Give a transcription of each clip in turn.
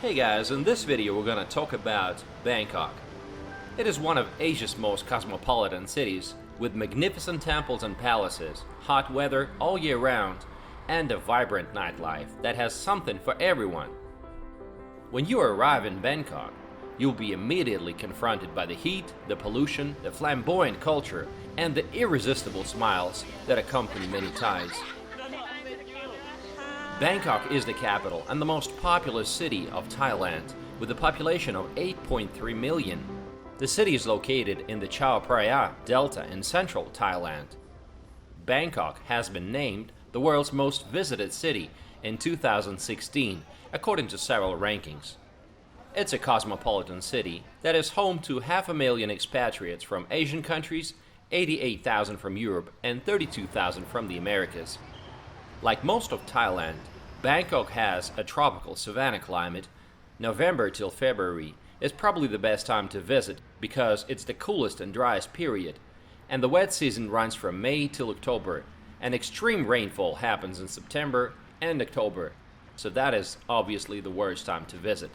Hey guys, in this video we're gonna talk about Bangkok. It is one of Asia's most cosmopolitan cities, with magnificent temples and palaces, hot weather all year round, and a vibrant nightlife that has something for everyone. When you arrive in Bangkok, you'll be immediately confronted by the heat, the pollution, the flamboyant culture, and the irresistible smiles that accompany many Thais. Bangkok is the capital and the most populous city of Thailand, with a population of 8.3 million. The city is located in the Chao Phraya Delta in central Thailand. Bangkok has been named the world's most visited city in 2016, according to several rankings. It's a cosmopolitan city that is home to 500,000 expatriates from Asian countries, 88,000 from Europe, and 32,000 from the Americas. Like most of Thailand, Bangkok has a tropical savanna climate. November till February is probably the best time to visit because it's the coolest and driest period, and the wet season runs from May till October, and extreme rainfall happens in September and October, so that is obviously the worst time to visit.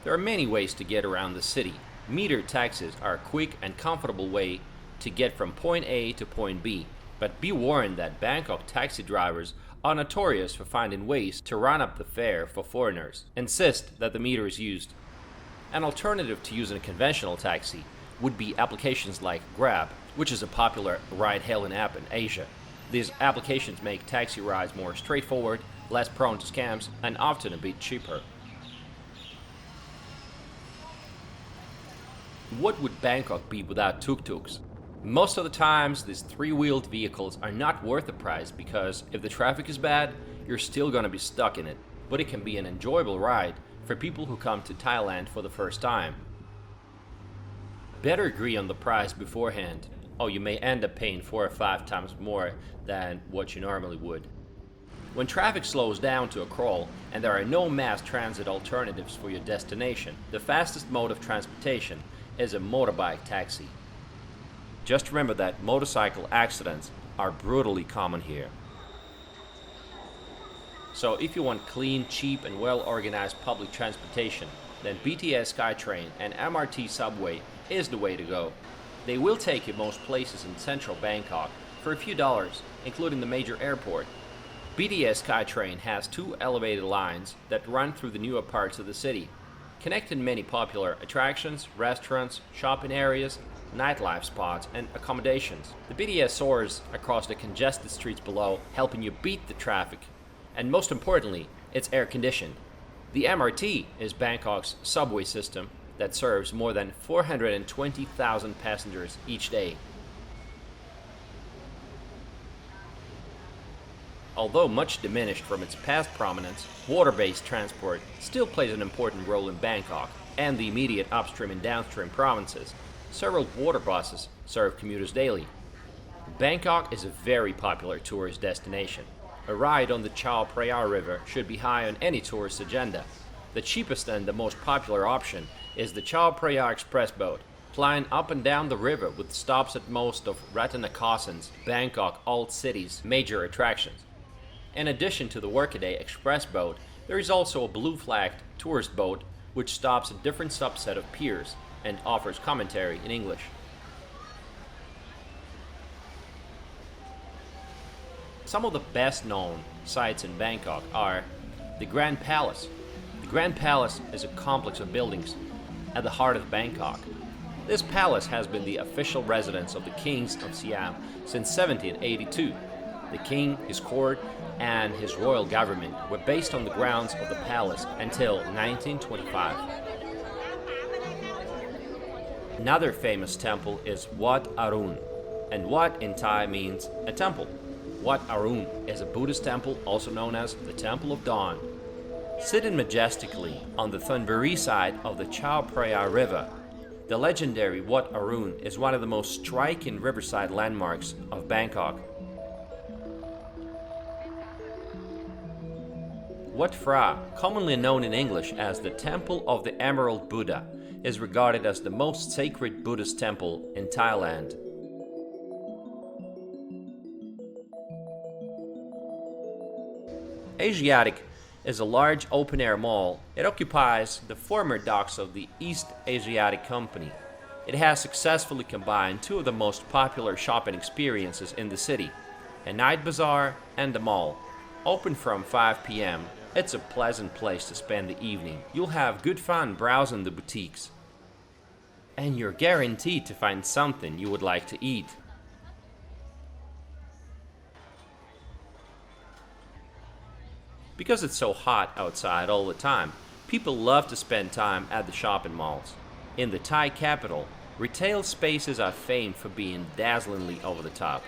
There are many ways to get around the city. Meter taxis are a quick and comfortable way to get from point A to point B, but be warned that Bangkok taxi drivers are notorious for finding ways to run up the fare for foreigners. Insist that the meter is used. An alternative to using a conventional taxi would be applications like Grab, which is a popular ride-hailing app in Asia. These applications make taxi rides more straightforward, less prone to scams, and often a bit cheaper. What would Bangkok be without tuk-tuks? Most of the times, these three-wheeled vehicles are not worth the price because if the traffic is bad, you're still gonna be stuck in it. But it can be an enjoyable ride for people who come to Thailand for the first time. Better agree on the price beforehand, or you may end up paying 4 or 5 times more than what you normally would. When traffic slows down to a crawl and there are no mass transit alternatives for your destination, the fastest mode of transportation is a motorbike taxi. Just remember that motorcycle accidents are brutally common here. So if you want clean, cheap, and well-organized public transportation, then BTS SkyTrain and MRT subway is the way to go. They will take you most places in central Bangkok for a few dollars, including the major airport. BTS SkyTrain has 2 elevated lines that run through the newer parts of the city, connecting many popular attractions, restaurants, shopping areas, nightlife spots, and accommodations. The BTS soars across the congested streets below, helping you beat the traffic. And most importantly, it's air-conditioned. The MRT is Bangkok's subway system that serves more than 420,000 passengers each day. Although much diminished from its past prominence, water-based transport still plays an important role in Bangkok and the immediate upstream and downstream provinces. Several water buses serve commuters daily. Bangkok is a very popular tourist destination. A ride on the Chao Phraya River should be high on any tourist agenda. The cheapest and the most popular option is the Chao Phraya Express boat, flying up and down the river with stops at most of Rattanakosin's, Bangkok Old City's major attractions. In addition to the workaday express boat, there is also a blue-flagged tourist boat which stops at different subset of piers and offers commentary in English. Some of the best-known sites in Bangkok are the Grand Palace. The Grand Palace is a complex of buildings at the heart of Bangkok. This palace has been the official residence of the kings of Siam since 1782. The king, his court, and his royal government were based on the grounds of the palace until 1925. Another famous temple is Wat Arun, and Wat in Thai means a temple. Wat Arun is a Buddhist temple also known as the Temple of Dawn. Sitting majestically on the Thunburi side of the Chao Phraya River, the legendary Wat Arun is one of the most striking riverside landmarks of Bangkok. Wat Phra, commonly known in English as the Temple of the Emerald Buddha, is regarded as the most sacred Buddhist temple in Thailand. Asiatic is a large open-air mall. It occupies the former docks of the East Asiatic Company. It has successfully combined two of the most popular shopping experiences in the city, a night bazaar and a mall. Open from 5 p.m., it's a pleasant place to spend the evening. You'll have good fun browsing the boutiques. And you're guaranteed to find something you would like to eat. Because it's so hot outside all the time, people love to spend time at the shopping malls. In the Thai capital, retail spaces are famed for being dazzlingly over the top,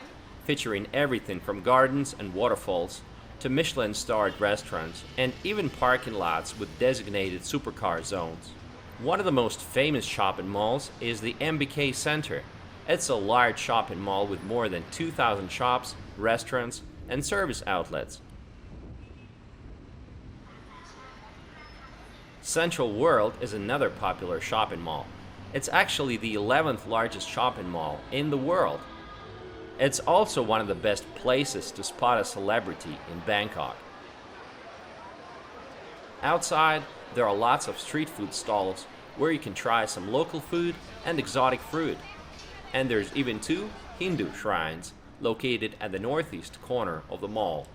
featuring everything from gardens and waterfalls to Michelin-starred restaurants and even parking lots with designated supercar zones. One of the most famous shopping malls is the MBK Center. It's a large shopping mall with more than 2,000 shops, restaurants, and service outlets. Central World is another popular shopping mall. It's actually the 11th largest shopping mall in the world. It's also one of the best places to spot a celebrity in Bangkok. Outside, there are lots of street food stalls where you can try some local food and exotic fruit. And there's even 2 Hindu shrines located at the northeast corner of the mall.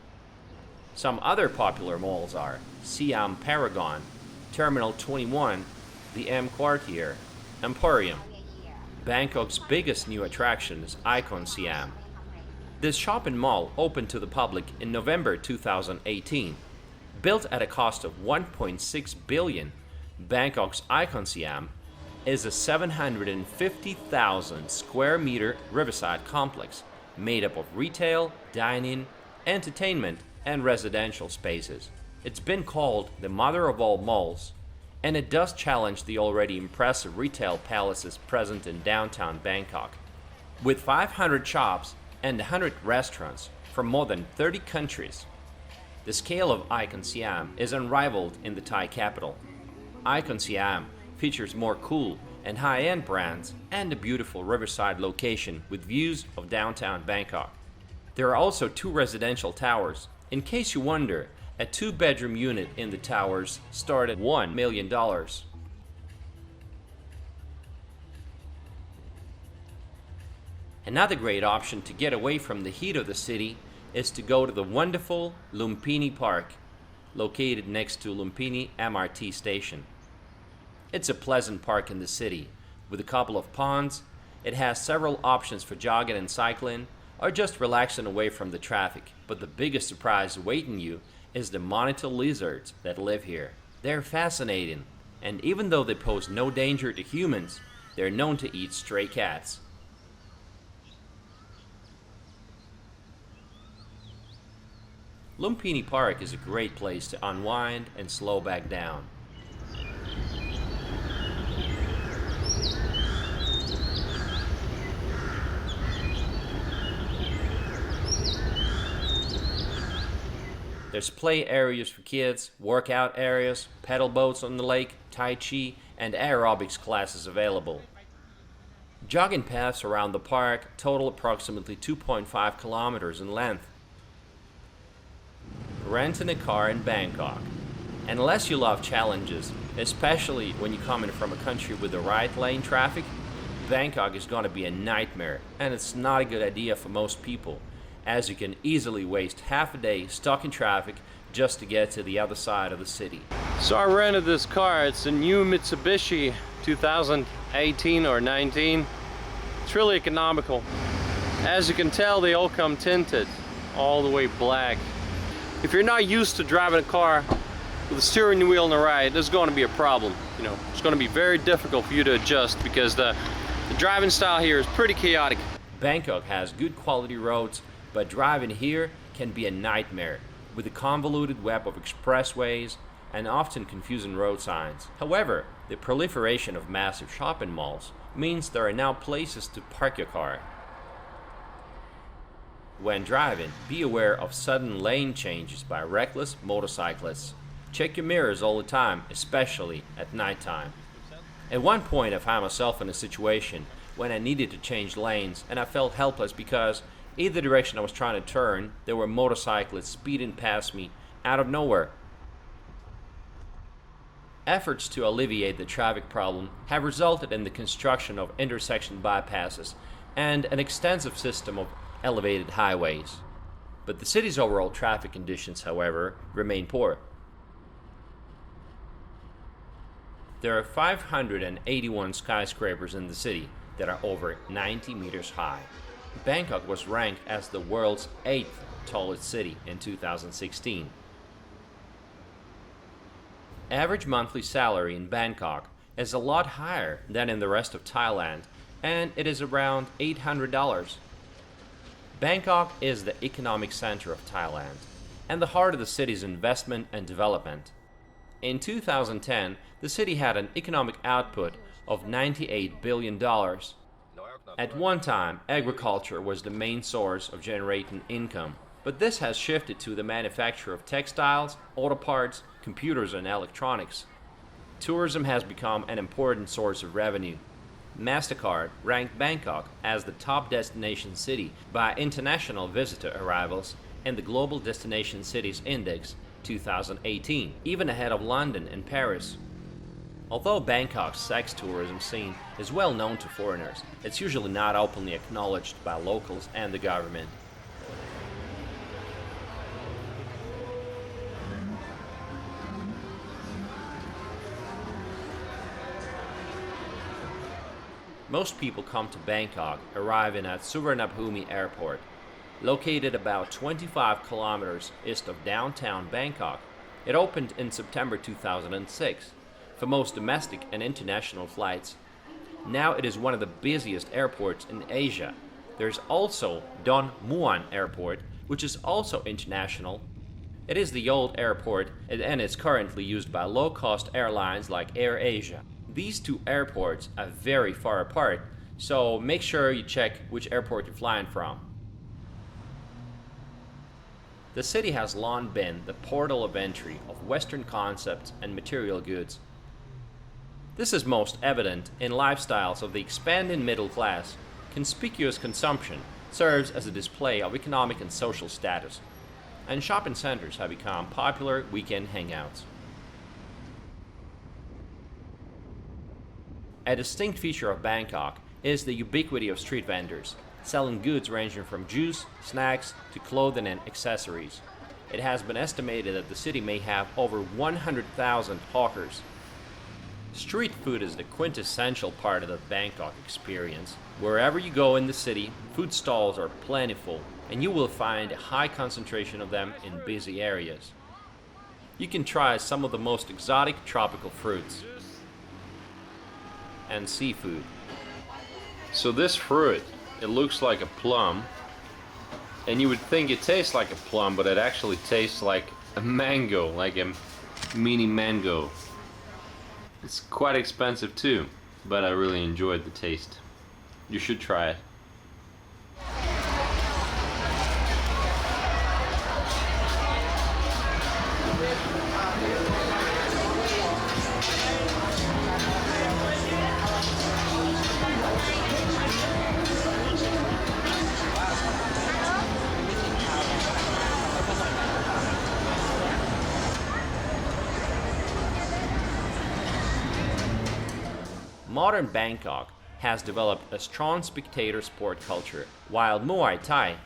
Some other popular malls are Siam Paragon, Terminal 21, the M Quartier, Emporium. Bangkok's biggest new attraction is Icon Siam. This shopping mall opened to the public in November 2018. Built at a cost of 1.6 billion, Bangkok's Icon Siam is a 750,000 square meter riverside complex made up of retail, dining, entertainment, and residential spaces. It's been called the mother of all malls, and it does challenge the already impressive retail palaces present in downtown Bangkok. With 500 shops and 100 restaurants from more than 30 countries, the scale of Icon Siam is unrivaled in the Thai capital. Icon Siam features more cool and high-end brands and a beautiful riverside location with views of downtown Bangkok. There are also 2 residential towers. In case you wonder, a 2-bedroom unit in the towers start at $1 million. Another great option to get away from the heat of the city is to go to the wonderful Lumpini Park, located next to Lumpini MRT station. It's a pleasant park in the city, with a couple of ponds. It has several options for jogging and cycling, or just relaxing away from the traffic. But the biggest surprise awaiting you is the monitor lizards that live here. They're fascinating, and even though they pose no danger to humans, they're known to eat stray cats. Lumpini Park is a great place to unwind and slow back down. There's play areas for kids, workout areas, pedal boats on the lake, tai chi, and aerobics classes available. Jogging paths around the park total approximately 2.5 kilometers in length. Renting a car in Bangkok. Unless you love challenges, especially when you're coming from a country with the right lane traffic, Bangkok is going to be a nightmare, and it's not a good idea for most people, as you can easily waste half a day stuck in traffic just to get to the other side of the city. So I rented this car. It's a new Mitsubishi 2018 or 19. It's really economical. As you can tell, they all come tinted, all the way black. If you're not used to driving a car with a steering wheel on the right, there's going to be a problem. You know, it's going to be very difficult for you to adjust because the driving style here is pretty chaotic. Bangkok has good quality roads, but driving here can be a nightmare with a convoluted web of expressways and often confusing road signs. However, the proliferation of massive shopping malls means there are now places to park your car. When driving, be aware of sudden lane changes by reckless motorcyclists. Check your mirrors all the time, especially at nighttime. At one point I found myself in a situation when I needed to change lanes and I felt helpless because either direction I was trying to turn, there were motorcyclists speeding past me out of nowhere. Efforts to alleviate the traffic problem have resulted in the construction of intersection bypasses and an extensive system of elevated highways. But the city's overall traffic conditions, however, remain poor. There are 581 skyscrapers in the city that are over 90 meters high. Bangkok was ranked as the world's 8th tallest city in 2016. Average monthly salary in Bangkok is a lot higher than in the rest of Thailand, and it is around $800. Bangkok is the economic center of Thailand and the heart of the city's investment and development. In 2010, the city had an economic output of $98 billion. At one time, agriculture was the main source of generating income, but this has shifted to the manufacture of textiles, auto parts, computers, and electronics. Tourism has become an important source of revenue. MasterCard ranked Bangkok as the top destination city by international visitor arrivals in the Global Destination Cities Index 2018, even ahead of London and Paris. Although Bangkok's sex tourism scene is well known to foreigners, it's usually not openly acknowledged by locals and the government. Most people come to Bangkok arriving at Suvarnabhumi Airport, located about 25 kilometers east of downtown Bangkok. It opened in September 2006 for most domestic and international flights. Now it is one of the busiest airports in Asia. There's also Don Muan Airport, which is also international. It is the old airport and it's currently used by low-cost airlines like Air Asia. These two airports are very far apart, so make sure you check which airport you're flying from. The city has long been the portal of entry of Western concepts and material goods. This is most evident in lifestyles of the expanding middle class. Conspicuous consumption serves as a display of economic and social status, and shopping centers have become popular weekend hangouts. A distinct feature of Bangkok is the ubiquity of street vendors, selling goods ranging from juice, snacks, to clothing and accessories. It has been estimated that the city may have over 100,000 hawkers. Street food is the quintessential part of the Bangkok experience. Wherever you go in the city, food stalls are plentiful, and you will find a high concentration of them in busy areas. You can try some of the most exotic tropical fruits and seafood. So this fruit, it looks like a plum, and you would think it tastes like a plum, but it actually tastes like a mango, like a mini mango. It's quite expensive too, but I really enjoyed the taste. You should try it. Modern Bangkok has developed a strong spectator sport culture. While Muay Thai,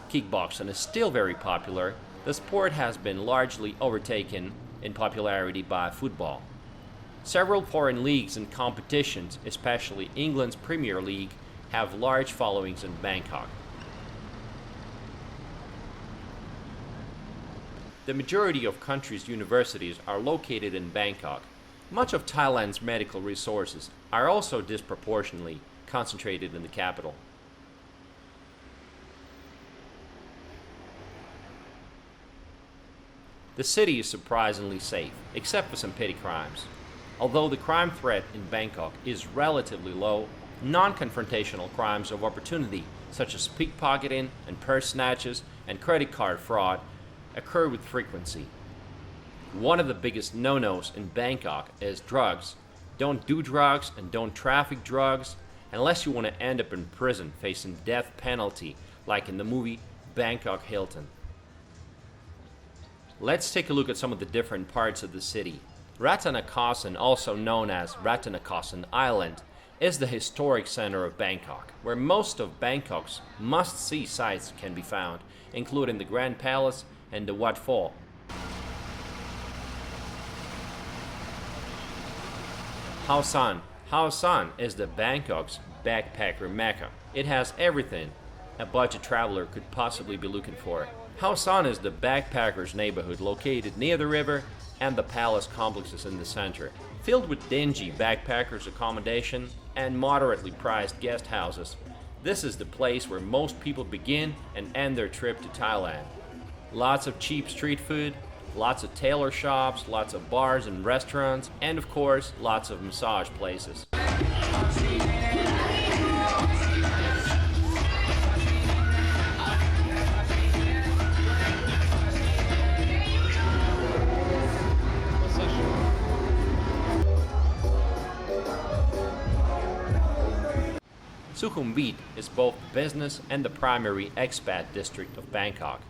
kickboxing, is still very popular, the sport has been largely overtaken in popularity by football. Several foreign leagues and competitions, especially England's Premier League, have large followings in Bangkok. The majority of country's universities are located in Bangkok. Much of Thailand's medical resources are also disproportionately concentrated in the capital. The city is surprisingly safe, except for some petty crimes. Although the crime threat in Bangkok is relatively low, non-confrontational crimes of opportunity, such as pickpocketing and purse snatches and credit card fraud, occur with frequency. One of the biggest no-nos in Bangkok is drugs. Don't do drugs and don't traffic drugs unless you want to end up in prison facing death penalty, like in the movie Bangkok Hilton. Let's take a look at some of the different parts of the city. Rattanakosin, also known as Rattanakosin Island, is the historic center of Bangkok, where most of Bangkok's must-see sites can be found, including the Grand Palace and the Wat Pho. Khao San is the Bangkok's backpacker Mecca. It has everything a budget traveler could possibly be looking for. Khao San is the backpackers' neighborhood located near the river and the palace complexes in the center, filled with dingy backpackers' accommodation and moderately priced guest houses. This is the place where most people begin and end their trip to Thailand. Lots of cheap street food, lots of tailor shops, lots of bars and restaurants, and of course, lots of massage places. Sukhumvit is both the business and the primary expat district of Bangkok.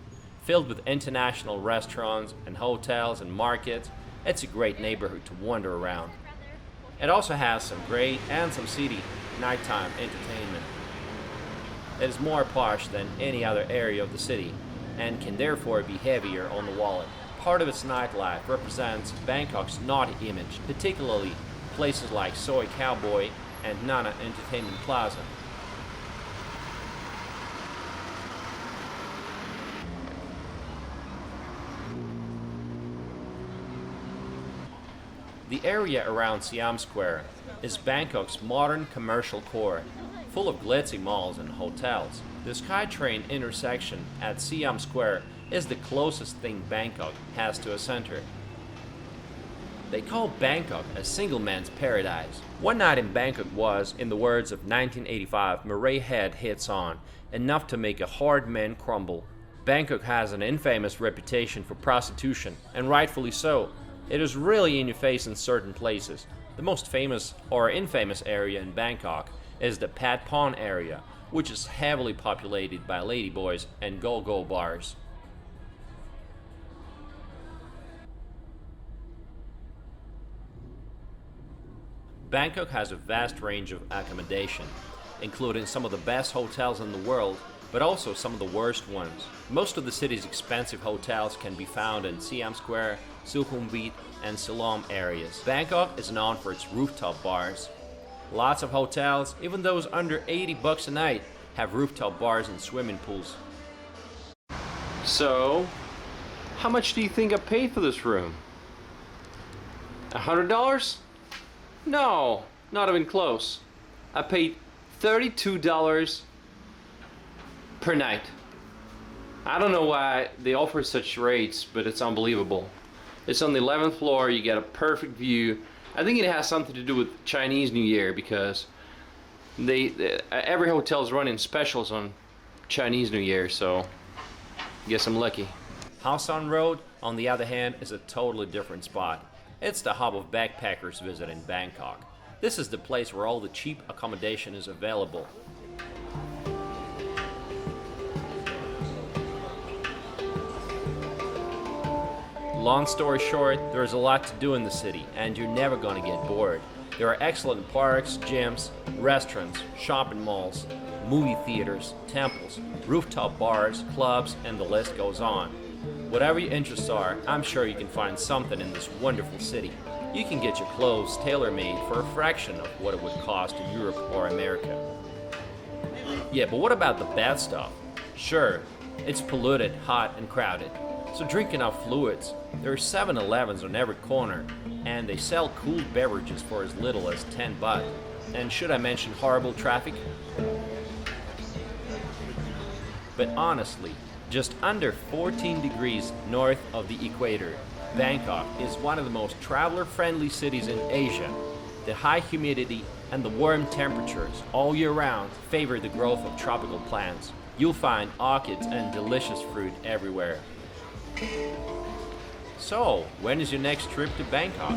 Filled with international restaurants and hotels and markets, it's a great neighborhood to wander around. It also has some great and some seedy nighttime entertainment. It is more posh than any other area of the city and can therefore be heavier on the wallet. Part of its nightlife represents Bangkok's naughty image, particularly places like Soy Cowboy and Nana Entertainment Plaza. The area around Siam Square is Bangkok's modern commercial core, full of glitzy malls and hotels. The SkyTrain intersection at Siam Square is the closest thing Bangkok has to a center. They call Bangkok a single man's paradise. One night in Bangkok was, in the words of 1985 Murray Head hit song, enough to make a hard man crumble. Bangkok has an infamous reputation for prostitution, and rightfully so. It is really in your face in certain places. The most famous or infamous area in Bangkok is the Pat Pon area, which is heavily populated by ladyboys and go-go bars. Bangkok has a vast range of accommodation, including some of the best hotels in the world, but also some of the worst ones. Most of the city's expensive hotels can be found in Siam Square, Sukhumvit, and Siloam areas. Bangkok is known for its rooftop bars. Lots of hotels, even those under $80 a night, have rooftop bars and swimming pools. So, how much do you think I paid for this room? $100? No, not even close. I paid $32 per night. I don't know why they offer such rates, but it's unbelievable. It's on the 11th floor, you get a perfect view. I think it has something to do with Chinese New Year because every hotel is running specials on Chinese New Year, so I guess I'm lucky. Khao San Road, on the other hand, is a totally different spot. It's the hub of backpackers visiting Bangkok. This is the place where all the cheap accommodation is available. Long story short, there's a lot to do in the city, and you're never going to get bored. There are excellent parks, gyms, restaurants, shopping malls, movie theaters, temples, rooftop bars, clubs, and the list goes on. Whatever your interests are, I'm sure you can find something in this wonderful city. You can get your clothes tailor-made for a fraction of what it would cost in Europe or America. Yeah, but what about the bad stuff? Sure, it's polluted, hot, and crowded. So drink enough fluids. There are 7-Elevens on every corner, and they sell cooled beverages for as little as 10 baht. And should I mention horrible traffic? But honestly, just under 14 degrees north of the equator, Bangkok is one of the most traveler-friendly cities in Asia. The high humidity and the warm temperatures all year round favor the growth of tropical plants. You'll find orchids and delicious fruit everywhere. So, when is your next trip to Bangkok?